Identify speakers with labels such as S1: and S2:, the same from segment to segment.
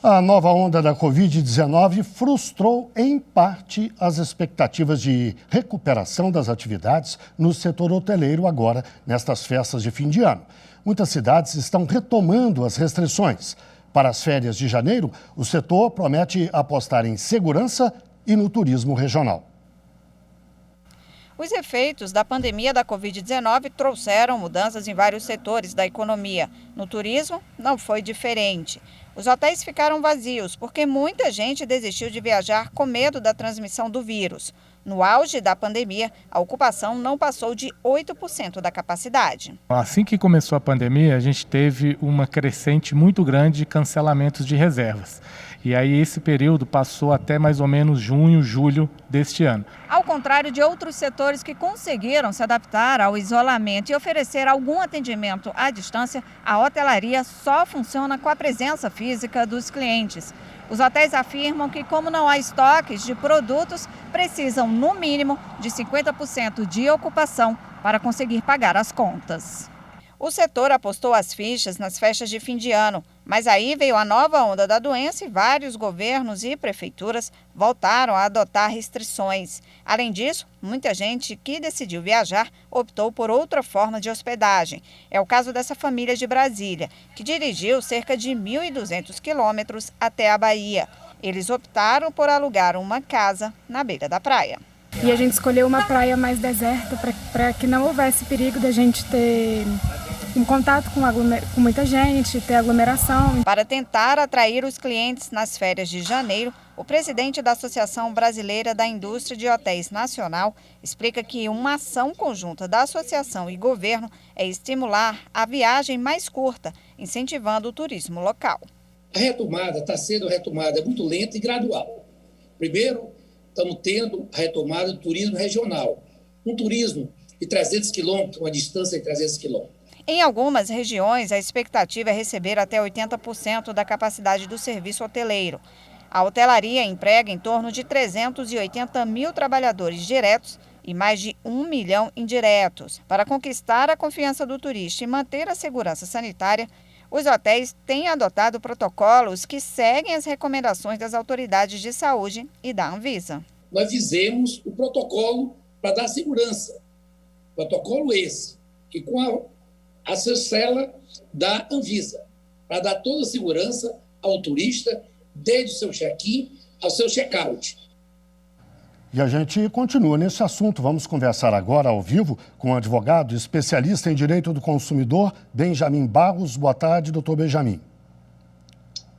S1: A nova onda da Covid-19 frustrou, em parte, as expectativas de recuperação das atividades no setor hoteleiro agora, nestas festas de fim de ano. Muitas cidades estão retomando as restrições. Para as férias de janeiro, o setor promete apostar em segurança e no turismo regional.
S2: Os efeitos da pandemia da Covid-19 trouxeram mudanças em vários setores da economia. No turismo, não foi diferente. Os hotéis ficaram vazios porque muita gente desistiu de viajar com medo da transmissão do vírus. No auge da pandemia, a ocupação não passou de 8% da capacidade.
S3: Assim que começou a pandemia, a gente teve uma crescente muito grande de cancelamentos de reservas. E aí esse período passou até mais ou menos junho, julho deste ano.
S2: Ao contrário de outros setores que conseguiram se adaptar ao isolamento e oferecer algum atendimento à distância, a hotelaria só funciona com a presença física dos clientes. Os hotéis afirmam que, como não há estoques de produtos, precisam, no mínimo, de 50% de ocupação para conseguir pagar as contas. O setor apostou as fichas nas festas de fim de ano, mas aí veio a nova onda da doença e vários governos e prefeituras voltaram a adotar restrições. Além disso, muita gente que decidiu viajar optou por outra forma de hospedagem. É o caso dessa família de Brasília, que dirigiu cerca de 1.200 quilômetros até a Bahia. Eles optaram por alugar uma casa na beira da praia.
S4: E a gente escolheu uma praia mais deserta para que não houvesse perigo da gente ter um contato com muita gente, ter aglomeração.
S2: Para tentar atrair os clientes nas férias de janeiro, o presidente da Associação Brasileira da Indústria de Hotéis Nacional explica que uma ação conjunta da associação e governo é estimular a viagem mais curta, incentivando o turismo local.
S5: A retomada está sendo muito lenta e gradual. Primeiro, estamos tendo a retomada do turismo regional. Um turismo de 300 quilômetros, uma distância de 300 quilômetros.
S2: Em algumas regiões, a expectativa é receber até 80% da capacidade do serviço hoteleiro. A hotelaria emprega em torno de 380 mil trabalhadores diretos e mais de 1 milhão indiretos. Para conquistar a confiança do turista e manter a segurança sanitária, os hotéis têm adotado protocolos que seguem as recomendações das autoridades de saúde e da Anvisa.
S5: Nós fizemos o protocolo para dar segurança. Protocolo esse, que com a chancela da Anvisa, para dar toda a segurança ao turista, desde o seu check-in ao seu check-out.
S1: E a gente continua nesse assunto. Vamos conversar agora ao vivo com o advogado especialista em direito do consumidor, Benjamin Barros. Boa tarde, doutor Benjamin.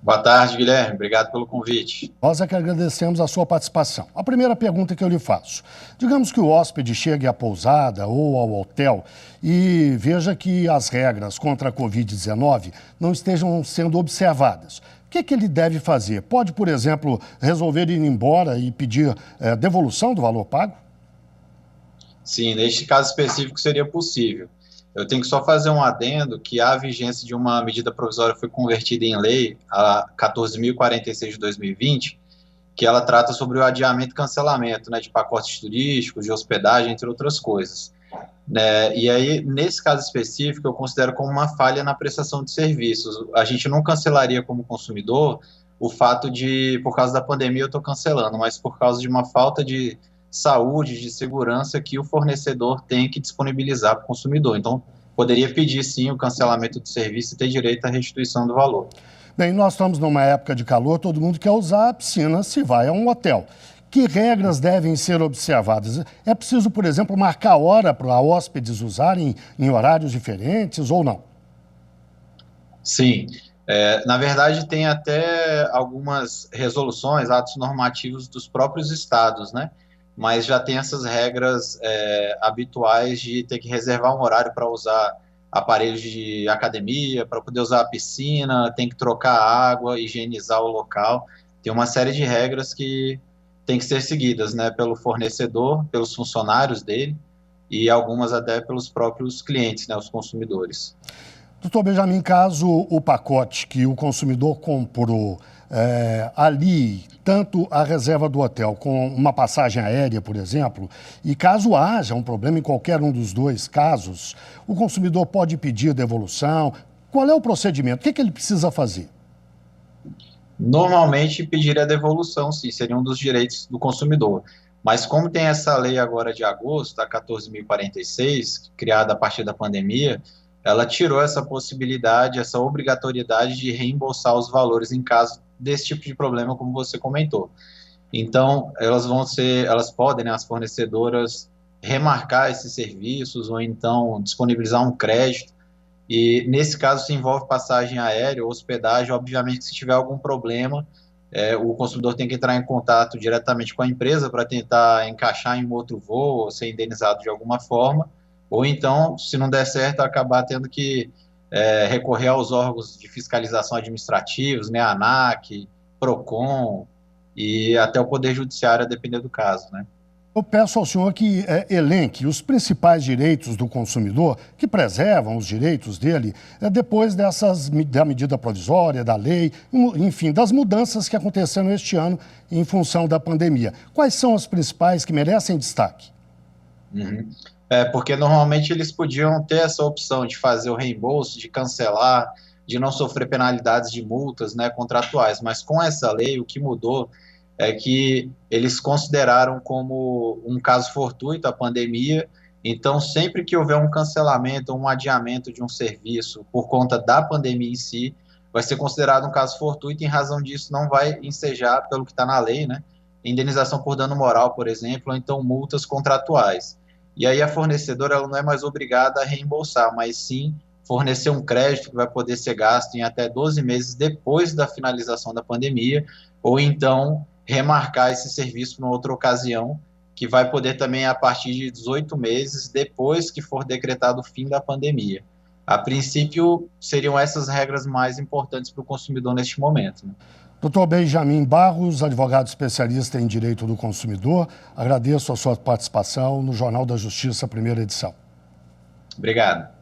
S6: Boa tarde, Guilherme. Obrigado pelo convite.
S1: Nós é que agradecemos a sua participação. A primeira pergunta que eu lhe faço. Digamos que o hóspede chegue à pousada ou ao hotel e veja que as regras contra a Covid-19 não estejam sendo observadas. O que ele deve fazer? Pode, por exemplo, resolver ir embora e pedir devolução do valor pago?
S6: Sim, neste caso específico seria possível. Eu tenho que só fazer um adendo que a vigência de uma medida provisória foi convertida em lei, a 14.046 de 2020, que ela trata sobre o adiamento e cancelamento, né, de pacotes turísticos, de hospedagem, entre outras coisas. E aí, nesse caso específico, eu considero como uma falha na prestação de serviços. A gente não cancelaria como consumidor o fato de, por causa da pandemia, eu estou cancelando, mas por causa de uma falta de saúde, de segurança que o fornecedor tem que disponibilizar para o consumidor. Então, poderia pedir, sim, o cancelamento do serviço e ter direito à restituição do valor.
S1: Bem, nós estamos numa época de calor, todo mundo quer usar a piscina se vai a um hotel. Que regras devem ser observadas? É preciso, por exemplo, marcar hora para hóspedes usarem em horários diferentes ou não?
S6: Sim. Na verdade, tem até algumas resoluções, atos normativos dos próprios estados, né? Mas já tem essas regras habituais de ter que reservar um horário para usar aparelhos de academia, para poder usar a piscina, tem que trocar a água, higienizar o local. Tem uma série de regras que tem que ser seguidas, né, pelo fornecedor, pelos funcionários dele e algumas até pelos próprios clientes, né, os consumidores.
S1: Doutor Benjamin, caso o pacote que o consumidor comprou ali, tanto a reserva do hotel com uma passagem aérea, por exemplo, e caso haja um problema em qualquer um dos dois casos, o consumidor pode pedir devolução. Qual é o procedimento? O que ele precisa fazer?
S6: Normalmente pediria a devolução, sim, seria um dos direitos do consumidor. Mas como tem essa lei agora de agosto, a 14.046, criada a partir da pandemia, ela tirou essa possibilidade, essa obrigatoriedade de reembolsar os valores em caso desse tipo de problema, como você comentou. Então, elas podem, né, as fornecedoras, remarcar esses serviços ou então disponibilizar um crédito. E nesse caso se envolve passagem aérea, hospedagem. Obviamente que se tiver algum problema, o consumidor tem que entrar em contato diretamente com a empresa para tentar encaixar em um outro voo ou ser indenizado de alguma forma, ou então, se não der certo, acabar tendo que recorrer aos órgãos de fiscalização administrativos, né, ANAC, PROCON e até o Poder Judiciário, a depender do caso, né?
S1: Eu peço ao senhor que elenque os principais direitos do consumidor, que preservam os direitos dele, depois da medida provisória, da lei, enfim, das mudanças que aconteceram este ano em função da pandemia. Quais são as principais que merecem destaque?
S6: Uhum. Porque normalmente eles podiam ter essa opção de fazer o reembolso, de cancelar, de não sofrer penalidades de multas, né, contratuais, mas com essa lei o que mudou é que eles consideraram como um caso fortuito a pandemia. Então, sempre que houver um cancelamento ou um adiamento de um serviço por conta da pandemia em si, vai ser considerado um caso fortuito e, em razão disso, não vai ensejar, pelo que está na lei, né, indenização por dano moral, por exemplo, ou então multas contratuais. E aí a fornecedora ela não é mais obrigada a reembolsar, mas sim fornecer um crédito que vai poder ser gasto em até 12 meses depois da finalização da pandemia, ou então remarcar esse serviço para outra ocasião, que vai poder também a partir de 18 meses depois que for decretado o fim da pandemia. A princípio, seriam essas regras mais importantes para o consumidor neste momento, né?
S1: Dr. Benjamin Barros, advogado especialista em direito do consumidor, agradeço a sua participação no Jornal da Justiça, primeira edição.
S6: Obrigado.